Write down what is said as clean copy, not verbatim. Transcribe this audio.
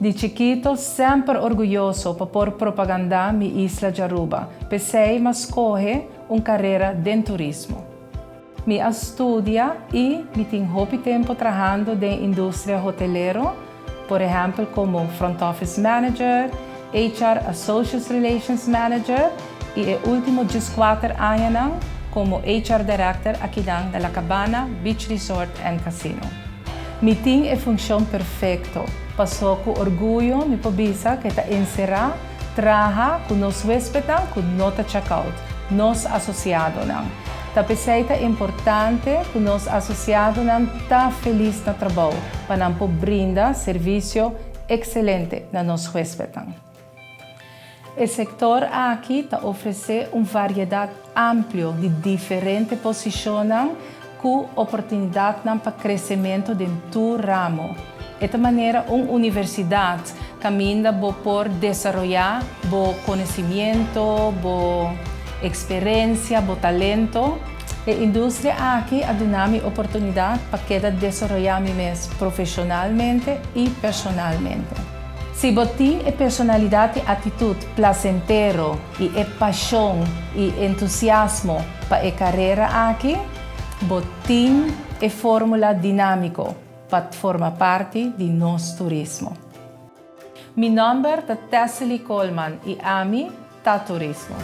Di chiquito, sempre orgulloso por propaganda mi isla de Aruba. Pensei, mas escolhe uma carreira de turismo. Mi estudia e me tem hobby tempo trabalhando na indústria hoteleira, por exemplo, como Front Office Manager, HR Associate Relations Manager e o último 4 anos como HR Director aqui na La Cabana Beach Resort and Casino. Mi tem a função perfeita. Passou com orgulho, me pobisa que está encerrar, trabalha com nos hóspedes, com nota checkout, nos associados. Ta peseta é importante que nos associados está feliz no trabalho, para não brindar serviço excelente na nos hóspedes. O setor aqui está oferece uma variedade ampla de diferentes posições com oportunidade para crescimento de todo ramo. Desta maneira, uma universidade caminha por desenvolver o conhecimento, a experiência, o talento. A indústria aqui dá-me oportunidade para desenvolver-me profissionalmente e personalmente. Se você tem a personalidade e atitude placentero e a paixão e entusiasmo para a carreira aqui, você tem a fórmula dinâmica para formar parte de nosso turismo. Meu nome é Tessely Coleman e amo turismo.